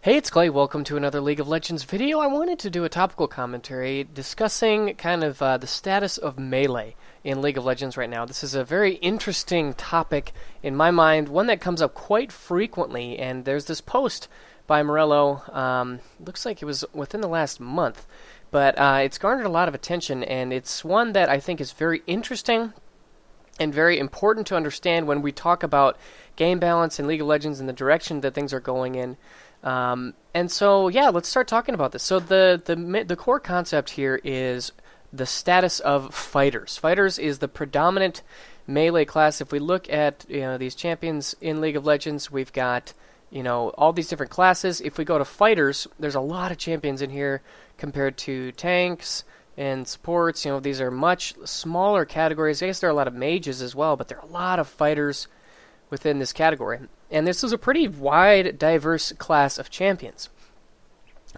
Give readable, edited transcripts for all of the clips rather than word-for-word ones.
Hey, it's Clay. Welcome to another League of Legends video. I wanted to do a topical commentary discussing kind of the status of melee in League of Legends right now. This is a very interesting topic in my mind, one that comes up quite frequently, and there's this post by Morello, looks like it was within the last month, but it's garnered a lot of attention, and it's one that I think is very interesting and very important to understand when we talk about game balance in League of Legends and the direction that things are going in. And so, yeah, let's start talking about this. So the core concept here is the status of fighters. Fighters is the predominant melee class. If we look at these champions in League of Legends, we've got all these different classes. If we go to fighters, there's a lot of champions in here compared to tanks and supports. These are much smaller categories. I guess there are a lot of mages as well, but there are a lot of fighters within this category. And this is a pretty wide, diverse class of champions.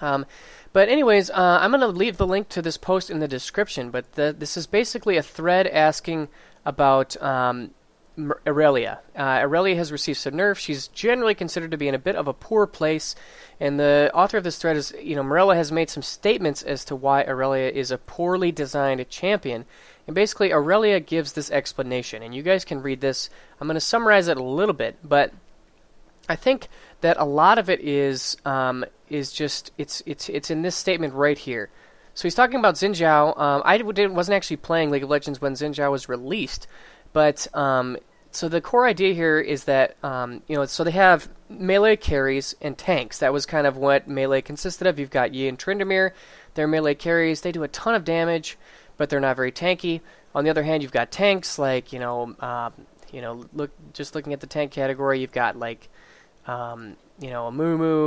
But anyways, I'm going to leave the link to this post in the description, but this is basically a thread asking about Irelia. Irelia has received some nerfs. She's generally considered to be in a bit of a poor place, and the author of this thread is, Morello has made some statements as to why Irelia is a poorly designed champion. And basically, Irelia gives this explanation, and you guys can read this. I'm going to summarize it a little bit, but I think that a lot of it is just it's in this statement right here. So he's talking about Xin Zhao. I wasn't actually playing League of Legends when Xin Zhao was released, but so the core idea here is that so they have melee carries and tanks. That was kind of what melee consisted of. You've got Yi and Tryndamere. They're melee carries. They do a ton of damage, but they're not very tanky. On the other hand, you've got tanks like looking at the tank category, you've got like Amumu,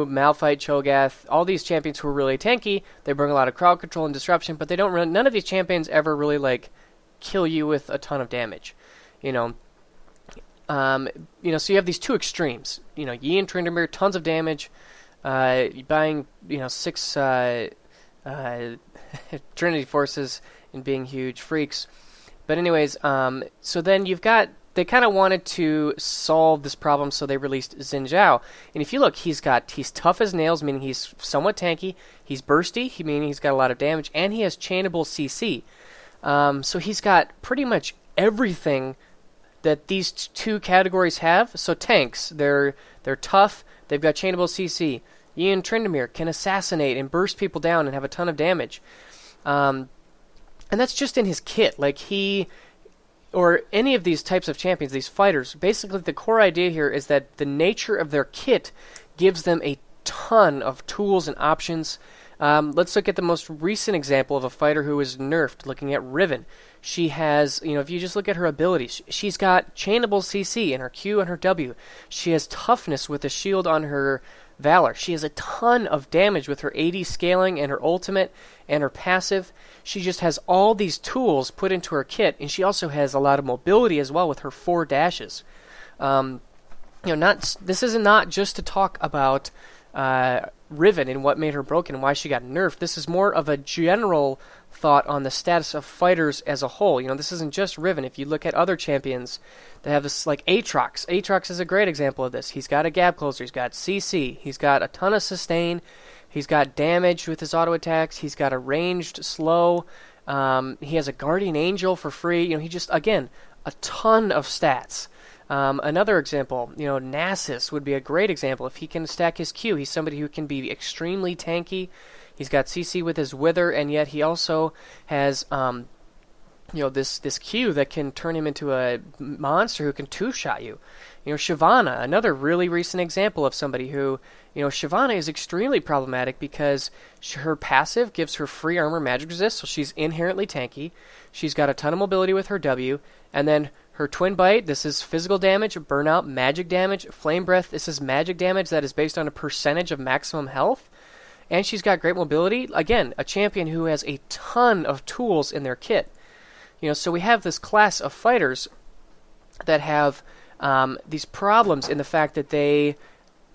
Malphite, Cho'Gath, all these champions who are really tanky. They bring a lot of crowd control and disruption, but they don't really, none of these champions ever really kill you with a ton of damage. So you have these two extremes. Yi and Tryndamere, tons of damage. Buying 6 Trinity Forces and being huge freaks. But anyways, so then they kind of wanted to solve this problem, so they released Xin Zhao. And if you look, he's tough as nails, meaning he's somewhat tanky. He's bursty, meaning he's got a lot of damage, and he has chainable CC. So he's got pretty much everything that these two categories have. So tanks, they're tough, they've got chainable CC. Yi and Tryndamere can assassinate and burst people down and have a ton of damage. And that's just in his kit. Or any of these types of champions, these fighters, basically the core idea here is that the nature of their kit gives them a ton of tools and options. Let's look at the most recent example of a fighter who was nerfed, looking at Riven. She has, if you just look at her abilities, she's got chainable CC in her Q and her W. She has toughness with a shield on her Valor. She has a ton of damage with her AD scaling and her ultimate and her passive. She just has all these tools put into her kit, and she also has a lot of mobility as well with her 4 dashes. This is not just to talk about Riven and what made her broken and why she got nerfed. This is more of a general thought on the status of fighters as a whole. This isn't just Riven. If you look at other champions that have this, like Aatrox. Aatrox is a great example of this. He's got a gap closer. He's got CC. He's got a ton of sustain. He's got damage with his auto attacks. He's got a ranged slow. He has a guardian angel for free. He just, again, a ton of stats. Another example, Nasus would be a great example. If he can stack his Q, he's somebody who can be extremely tanky. He's got CC with his Wither, and yet he also has, this Q that can turn him into a monster who can two-shot you. Shyvana, another really recent example of somebody who, Shyvana is extremely problematic because her passive gives her free armor magic resist, so she's inherently tanky. She's got a ton of mobility with her W, and then her Twin Bite, this is physical damage, burnout, magic damage. Flame Breath, this is magic damage that is based on a percentage of maximum health. And she's got great mobility. Again, a champion who has a ton of tools in their kit. So we have this class of fighters that have these problems in the fact that they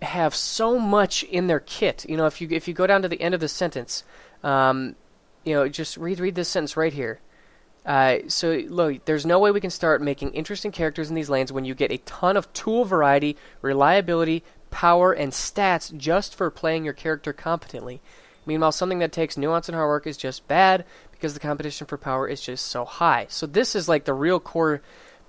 have so much in their kit. If you go down to the end of the sentence, just read this sentence right here. So look, there's no way we can start making interesting characters in these lanes when you get a ton of tool variety, reliability, power, and stats just for playing your character competently. Meanwhile, something that takes nuance and hard work is just bad because the competition for power is just so high. So this is like the real core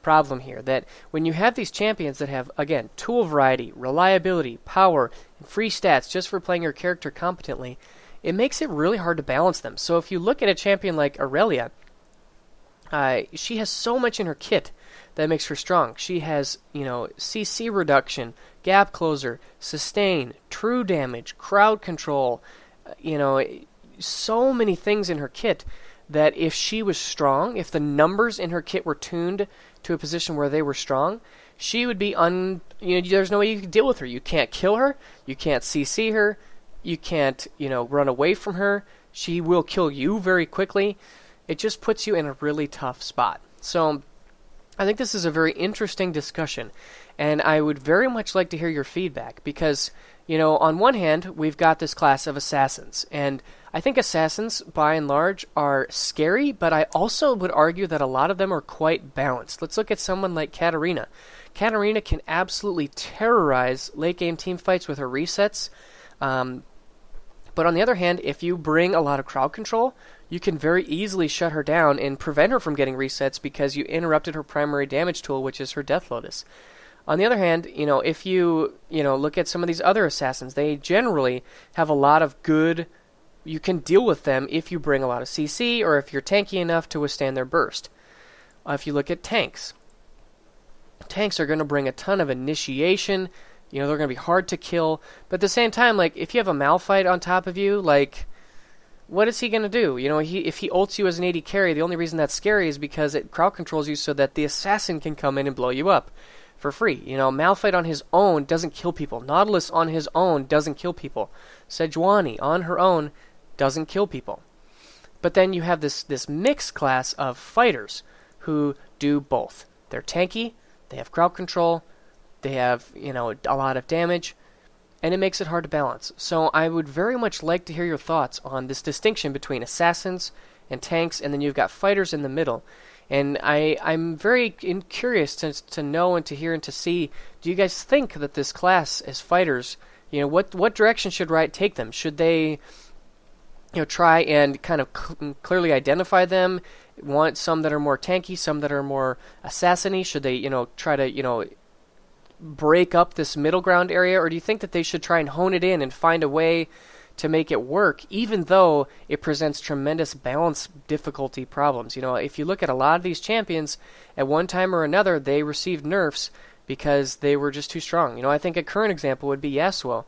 problem here, that when you have these champions that have, again, tool variety, reliability, power, and free stats just for playing your character competently, it makes it really hard to balance them. So if you look at a champion like Irelia, she has so much in her kit that makes her strong. She has, CC reduction, gap closer, sustain, true damage, crowd control, so many things in her kit that if she was strong, if the numbers in her kit were tuned to a position where they were strong, she would be there's no way you could deal with her. You can't kill her, you can't CC her, you can't, run away from her. She will kill you very quickly. It just puts you in a really tough spot. So I think this is a very interesting discussion, and I would very much like to hear your feedback because, on one hand, we've got this class of assassins, and I think assassins, by and large, are scary, but I also would argue that a lot of them are quite balanced. Let's look at someone like Katarina. Katarina can absolutely terrorize late-game team fights with her resets, but on the other hand, if you bring a lot of crowd control, you can very easily shut her down and prevent her from getting resets because you interrupted her primary damage tool, which is her Death Lotus. On the other hand, if you, look at some of these other assassins, they generally have a lot of good. You can deal with them if you bring a lot of CC or if you're tanky enough to withstand their burst. If you look at tanks, tanks are going to bring a ton of initiation. They're going to be hard to kill. But at the same time, if you have a Malphite on top of you, what is he going to do? If he ults you as an AD carry, the only reason that's scary is because it crowd controls you so that the assassin can come in and blow you up for free. Malphite on his own doesn't kill people. Nautilus on his own doesn't kill people. Sejuani on her own doesn't kill people. But then you have this mixed class of fighters who do both. They're tanky, they have crowd control, they have, a lot of damage, and it makes it hard to balance. So I would very much like to hear your thoughts on this distinction between assassins and tanks, and then you've got fighters in the middle. And I'm very curious to know and to hear and to see, do you guys think that this class as fighters, what direction should Riot take them? Should they, try and kind of clearly identify them, want some that are more tanky, some that are more assassiny? Should they, try to, break up this middle ground area, or do you think that they should try and hone it in and find a way to make it work, even though it presents tremendous balance difficulty problems? If you look at a lot of these champions, at one time or another, they received nerfs because they were just too strong. I think a current example would be Yasuo.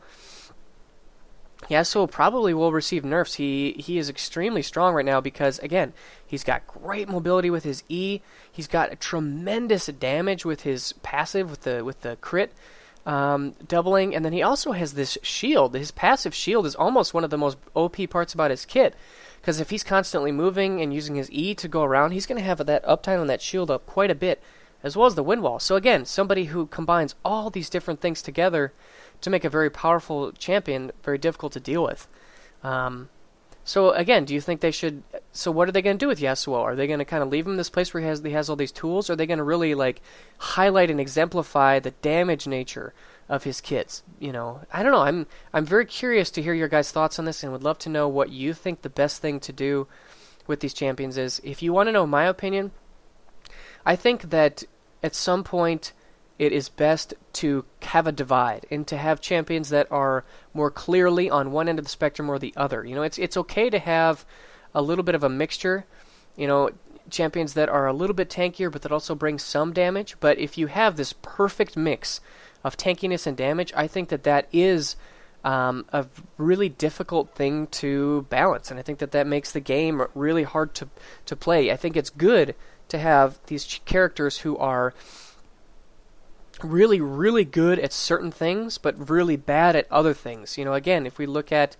Yasuo probably will receive nerfs. He is extremely strong right now because, again, he's got great mobility with his E. He's got a tremendous damage with his passive, with the crit doubling, and then he also has this shield. His passive shield is almost one of the most OP parts about his kit, because if he's constantly moving and using his E to go around, he's going to have that uptime on that shield up quite a bit, as well as the wind wall. So again, somebody who combines all these different things together to make a very powerful champion, very difficult to deal with. So again, do you think they should? So what are they going to do with Yasuo? Are they going to kind of leave him in this place where he has all these tools? Or are they going to really highlight and exemplify the damage nature of his kits? I don't know. I'm very curious to hear your guys' thoughts on this, and would love to know what you think the best thing to do with these champions is. If you want to know my opinion, I think that at some point it is best to have a divide and to have champions that are more clearly on one end of the spectrum or the other. It's okay to have a little bit of a mixture, champions that are a little bit tankier but that also bring some damage. But if you have this perfect mix of tankiness and damage, I think that is a really difficult thing to balance, and I think that makes the game really hard to play. I think it's good to have these characters who are really, really good at certain things, but really bad at other things. Again, if we look at,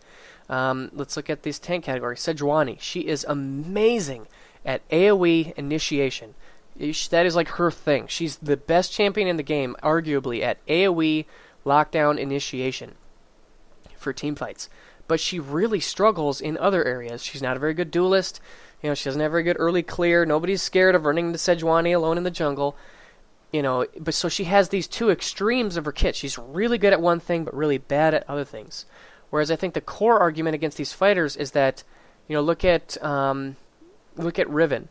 let's look at this tank category. Sejuani, she is amazing at AoE initiation. That is her thing. She's the best champion in the game, arguably, at AoE lockdown initiation for team fights. But she really struggles in other areas. She's not a very good duelist. She doesn't have very good early clear. Nobody's scared of running into Sejuani alone in the jungle. but so she has these two extremes of her kit. She's really good at one thing, but really bad at other things. Whereas I think the core argument against these fighters is that, look at Riven.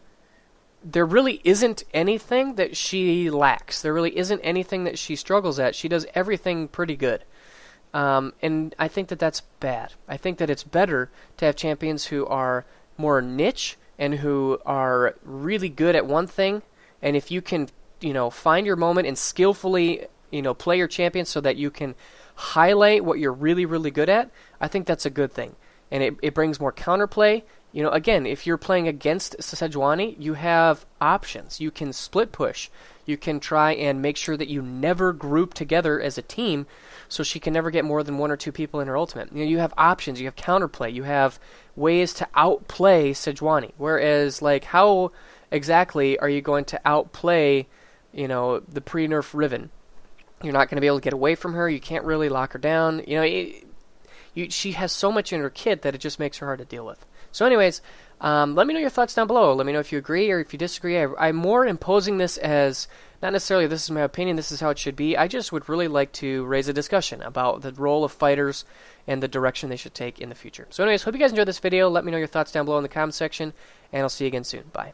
There really isn't anything that she lacks. There really isn't anything that she struggles at. She does everything pretty good. And I think that that's bad. I think that it's better to have champions who are more niche and who are really good at one thing. And if you can, find your moment and skillfully, play your champion so that you can highlight what you're really, really good at, I think that's a good thing. And it brings more counterplay. Again, if you're playing against Sejuani, you have options. You can split push. You can try and make sure that you never group together as a team so she can never get more than one or two people in her ultimate. You have options. You have counterplay. You have ways to outplay Sejuani. Whereas, how exactly are you going to outplay, the pre-nerf Riven? You're not going to be able to get away from her. You can't really lock her down. She has so much in her kit that it just makes her hard to deal with. So anyways, let me know your thoughts down below. Let me know if you agree or if you disagree. I'm more imposing this as, not necessarily this is my opinion, this is how it should be. I just would really like to raise a discussion about the role of fighters and the direction they should take in the future. So anyways, hope you guys enjoyed this video. Let me know your thoughts down below in the comment section, and I'll see you again soon. Bye.